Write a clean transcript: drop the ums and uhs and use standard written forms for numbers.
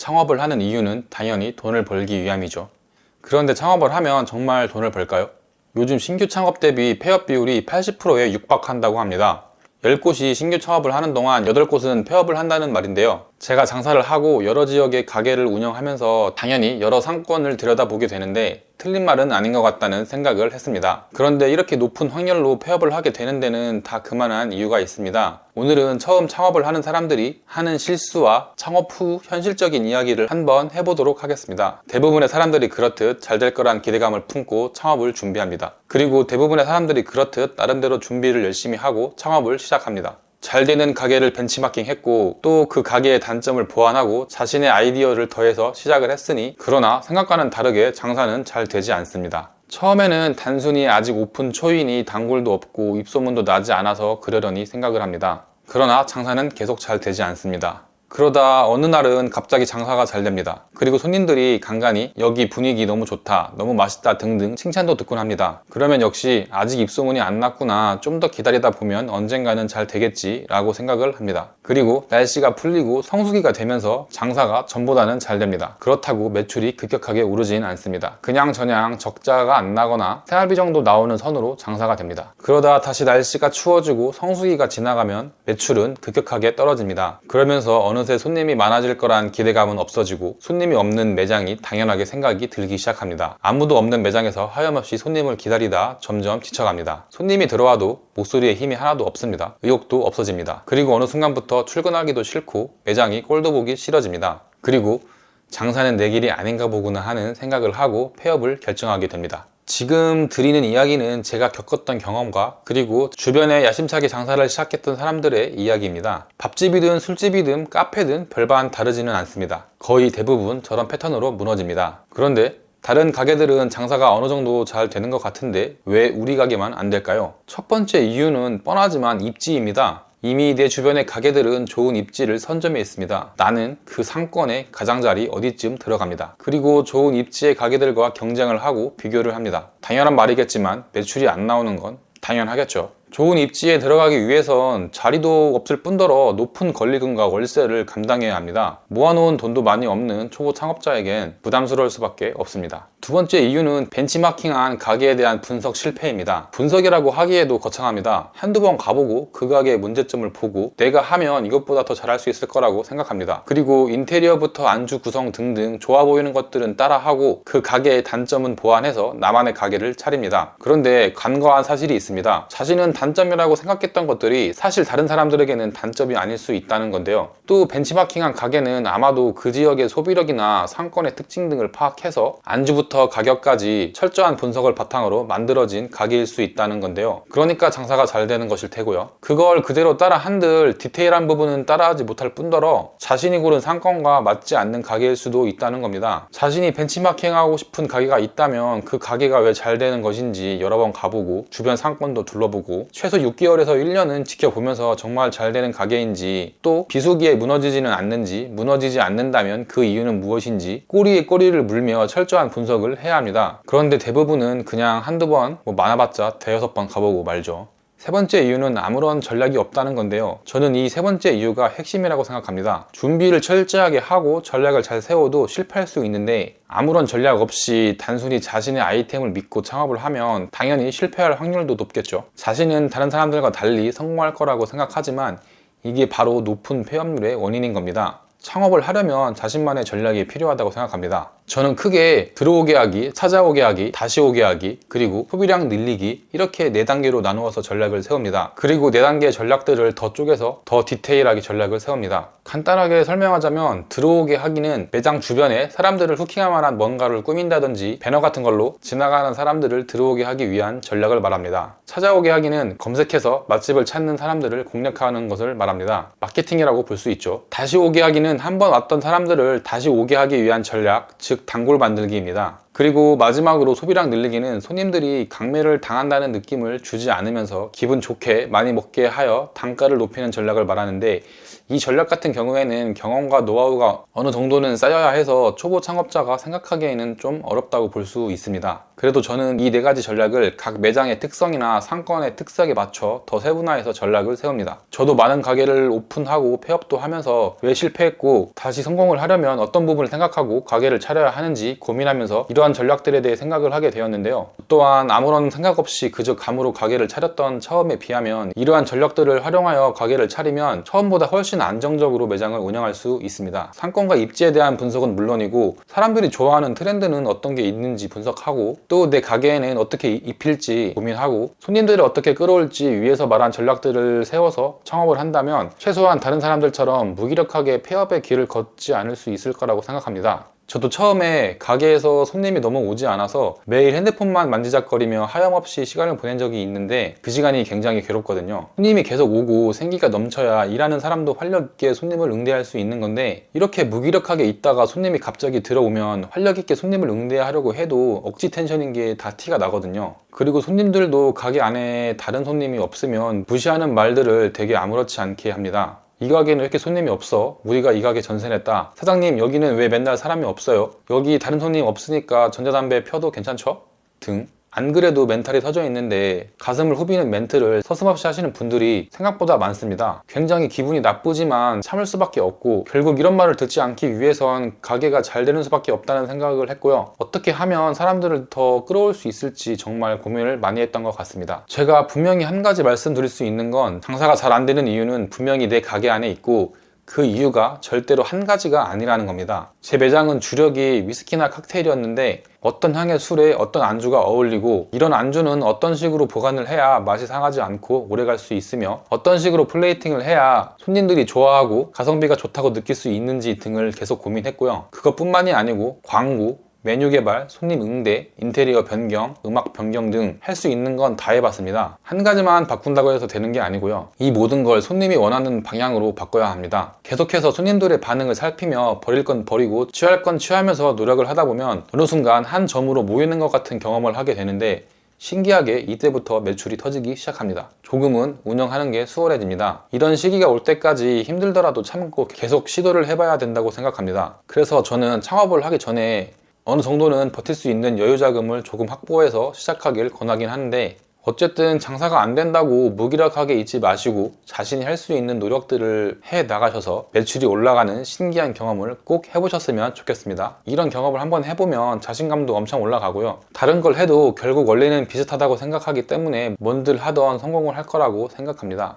창업을 하는 이유는 당연히 돈을 벌기 위함이죠. 그런데 창업을 하면 정말 돈을 벌까요? 요즘 신규 창업 대비 폐업 비율이 80%에 육박한다고 합니다. 10곳이 신규 창업을 하는 동안 8곳은 폐업을 한다는 말인데요. 제가 장사를 하고 여러 지역의 가게를 운영하면서 당연히 여러 상권을 들여다보게 되는데 틀린 말은 아닌 것 같다는 생각을 했습니다. 그런데 이렇게 높은 확률로 폐업을 하게 되는 데는 다 그만한 이유가 있습니다. 오늘은 처음 창업을 하는 사람들이 하는 실수와 창업 후 현실적인 이야기를 한번 해보도록 하겠습니다. 대부분의 사람들이 그렇듯 잘 될 거란 기대감을 품고 창업을 준비합니다. 그리고 대부분의 사람들이 그렇듯 나름대로 준비를 열심히 하고 창업을 시작합니다. 잘 되는 가게를 벤치마킹 했고 또 그 가게의 단점을 보완하고 자신의 아이디어를 더해서 시작을 했으니 그러나 생각과는 다르게 장사는 잘 되지 않습니다. 처음에는 단순히 아직 오픈 초이니 단골도 없고 입소문도 나지 않아서 그러려니 생각을 합니다. 그러나 장사는 계속 잘 되지 않습니다. 그러다 어느 날은 갑자기 장사가 잘 됩니다. 그리고 손님들이 간간히 여기 분위기 너무 좋다, 너무 맛있다 등등 칭찬도 듣곤 합니다. 그러면 역시 아직 입소문이 안 났구나, 좀 더 기다리다 보면 언젠가는 잘 되겠지 라고 생각을 합니다. 그리고 날씨가 풀리고 성수기가 되면서 장사가 전보다는 잘 됩니다. 그렇다고 매출이 급격하게 오르진 않습니다. 그냥저냥 적자가 안 나거나 생활비 정도 나오는 선으로 장사가 됩니다. 그러다 다시 날씨가 추워지고 성수기가 지나가면 매출은 급격하게 떨어집니다. 그러면서 어느새 손님이 많아질 거란 기대감은 없어지고 손님이 없는 매장이 당연하게 생각이 들기 시작합니다. 아무도 없는 매장에서 하염없이 손님을 기다리다 점점 지쳐갑니다. 손님이 들어와도 목소리에 힘이 하나도 없습니다. 의욕도 없어집니다. 그리고 어느 순간부터 출근하기도 싫고 매장이 꼴도 보기 싫어집니다. 그리고 장사는 내 길이 아닌가 보구나 하는 생각을 하고 폐업을 결정하게 됩니다. 지금 드리는 이야기는 제가 겪었던 경험과 그리고 주변에 야심차게 장사를 시작했던 사람들의 이야기입니다. 밥집이든 술집이든 카페든 별반 다르지는 않습니다. 거의 대부분 저런 패턴으로 무너집니다. 그런데 다른 가게들은 장사가 어느 정도 잘 되는 것 같은데 왜 우리 가게만 안 될까요? 첫 번째 이유는 뻔하지만 입지입니다. 이미 내 주변의 가게들은 좋은 입지를 선점해 있습니다. 나는 그 상권의 가장자리 어디쯤 들어갑니다. 그리고 좋은 입지의 가게들과 경쟁을 하고 비교를 합니다. 당연한 말이겠지만 매출이 안 나오는 건 당연하겠죠. 좋은 입지에 들어가기 위해선 자리도 없을 뿐더러 높은 권리금과 월세를 감당해야 합니다. 모아놓은 돈도 많이 없는 초보 창업자에겐 부담스러울 수밖에 없습니다. 두 번째 이유는 벤치마킹한 가게에 대한 분석 실패입니다. 분석이라고 하기에도 거창합니다. 한두 번 가보고 그 가게의 문제점을 보고 내가 하면 이것보다 더 잘할 수 있을 거라고 생각합니다. 그리고 인테리어부터 안주 구성 등등 좋아 보이는 것들은 따라하고 그 가게의 단점은 보완해서 나만의 가게를 차립니다. 그런데 간과한 사실이 있습니다. 자신은 단점이라고 생각했던 것들이 사실 다른 사람들에게는 단점이 아닐 수 있다는 건데요. 또 벤치마킹한 가게는 아마도 그 지역의 소비력이나 상권의 특징 등을 파악해서 안주부터 가격까지 철저한 분석을 바탕으로 만들어진 가게일 수 있다는 건데요. 그러니까 장사가 잘 되는 것일 테고요. 그걸 그대로 따라 한들 디테일한 부분은 따라하지 못할 뿐더러 자신이 고른 상권과 맞지 않는 가게일 수도 있다는 겁니다. 자신이 벤치마킹하고 싶은 가게가 있다면 그 가게가 왜 잘 되는 것인지 여러 번 가보고 주변 상권도 둘러보고 최소 6개월에서 1년은 지켜보면서 정말 잘 되는 가게인지 또 비수기에 무너지지는 않는지 무너지지 않는다면 그 이유는 무엇인지 꼬리에 꼬리를 물며 철저한 분석을 해야 합니다. 그런데 대부분은 그냥 한두 번 많아봤자 대여섯 번 가보고 말죠. 세 번째 이유는 아무런 전략이 없다는 건데요. 저는 이 세 번째 이유가 핵심이라고 생각합니다. 준비를 철저하게 하고 전략을 잘 세워도 실패할 수 있는데 아무런 전략 없이 단순히 자신의 아이템을 믿고 창업을 하면 당연히 실패할 확률도 높겠죠. 자신은 다른 사람들과 달리 성공할 거라고 생각하지만 이게 바로 높은 폐업률의 원인인 겁니다. 창업을 하려면 자신만의 전략이 필요하다고 생각합니다. 저는 크게 들어오게 하기, 찾아오게 하기, 다시 오게 하기, 그리고 소비량 늘리기 이렇게 4단계로 나누어서 전략을 세웁니다. 그리고 4단계의 전략들을 더 쪼개서 더 디테일하게 전략을 세웁니다. 간단하게 설명하자면 들어오게 하기는 매장 주변에 사람들을 후킹할 만한 뭔가를 꾸민다든지 배너 같은 걸로 지나가는 사람들을 들어오게 하기 위한 전략을 말합니다. 찾아오게 하기는 검색해서 맛집을 찾는 사람들을 공략하는 것을 말합니다. 마케팅이라고 볼 수 있죠. 다시 오게 하기는 한번 왔던 사람들을 다시 오게 하기 위한 전략, 즉 단골 만들기입니다. 그리고 마지막으로 소비량 늘리기는 손님들이 강매를 당한다는 느낌을 주지 않으면서 기분 좋게 많이 먹게 하여 단가를 높이는 전략을 말하는데 이 전략 같은 경우에는 경험과 노하우가 어느 정도는 쌓여야 해서 초보 창업자가 생각하기에는 좀 어렵다고 볼 수 있습니다. 그래도 저는 이 4가지 전략을 각 매장의 특성이나 상권의 특색에 맞춰 더 세분화해서 전략을 세웁니다. 저도 많은 가게를 오픈하고 폐업도 하면서 왜 실패했고 다시 성공을 하려면 어떤 부분을 생각하고 가게를 차려야 하는지 고민하면서 이러한 전략들에 대해 생각을 하게 되었는데요. 또한 아무런 생각 없이 그저 감으로 가게를 차렸던 처음에 비하면 이러한 전략들을 활용하여 가게를 차리면 처음보다 훨씬 안정적으로 매장을 운영할 수 있습니다. 상권과 입지에 대한 분석은 물론이고 사람들이 좋아하는 트렌드는 어떤 게 있는지 분석하고 또 내 가게에는 어떻게 입힐지 고민하고 손님들을 어떻게 끌어올지 위에서 말한 전략들을 세워서 창업을 한다면 최소한 다른 사람들처럼 무기력하게 폐업의 길을 걷지 않을 수 있을 거라고 생각합니다. 저도 처음에 가게에서 손님이 너무 오지 않아서 매일 핸드폰만 만지작거리며 하염없이 시간을 보낸 적이 있는데 그 시간이 굉장히 괴롭거든요. 손님이 계속 오고 생기가 넘쳐야 일하는 사람도 활력 있게 손님을 응대할 수 있는 건데 이렇게 무기력하게 있다가 손님이 갑자기 들어오면 활력 있게 손님을 응대하려고 해도 억지 텐션인 게 다 티가 나거든요. 그리고 손님들도 가게 안에 다른 손님이 없으면 무시하는 말들을 되게 아무렇지 않게 합니다. 이 가게는 왜 이렇게 손님이 없어? 우리가 이 가게 전세냈다. 사장님, 여기는 왜 맨날 사람이 없어요? 여기 다른 손님 없으니까 전자담배 펴도 괜찮죠? 등. 안 그래도 멘탈이 터져 있는데 가슴을 후비는 멘트를 서슴없이 하시는 분들이 생각보다 많습니다. 굉장히 기분이 나쁘지만 참을 수밖에 없고 결국 이런 말을 듣지 않기 위해선 가게가 잘 되는 수밖에 없다는 생각을 했고요. 어떻게 하면 사람들을 더 끌어올 수 있을지 정말 고민을 많이 했던 것 같습니다. 제가 분명히 한 가지 말씀드릴 수 있는 건 장사가 잘 안 되는 이유는 분명히 내 가게 안에 있고 그 이유가 절대로 한 가지가 아니라는 겁니다. 제 매장은 주력이 위스키나 칵테일이었는데 어떤 향의 술에 어떤 안주가 어울리고 이런 안주는 어떤 식으로 보관을 해야 맛이 상하지 않고 오래 갈 수 있으며 어떤 식으로 플레이팅을 해야 손님들이 좋아하고 가성비가 좋다고 느낄 수 있는지 등을 계속 고민했고요. 그것뿐만이 아니고 광고, 메뉴 개발, 손님 응대, 인테리어 변경, 음악 변경 등 할 수 있는 건 다 해봤습니다. 한 가지만 바꾼다고 해서 되는 게 아니고요. 이 모든 걸 손님이 원하는 방향으로 바꿔야 합니다. 계속해서 손님들의 반응을 살피며 버릴 건 버리고 취할 건 취하면서 노력을 하다 보면 어느 순간 한 점으로 모이는 것 같은 경험을 하게 되는데 신기하게 이때부터 매출이 터지기 시작합니다. 조금은 운영하는 게 수월해집니다. 이런 시기가 올 때까지 힘들더라도 참고 계속 시도를 해봐야 된다고 생각합니다. 그래서 저는 창업을 하기 전에 어느 정도는 버틸 수 있는 여유 자금을 조금 확보해서 시작하길 권하긴 하는데 어쨌든 장사가 안 된다고 무기력하게 있지 마시고 자신이 할 수 있는 노력들을 해 나가셔서 매출이 올라가는 신기한 경험을 꼭 해보셨으면 좋겠습니다. 이런 경험을 한번 해보면 자신감도 엄청 올라가고요. 다른 걸 해도 결국 원래는 비슷하다고 생각하기 때문에 뭔들 하던 성공을 할 거라고 생각합니다.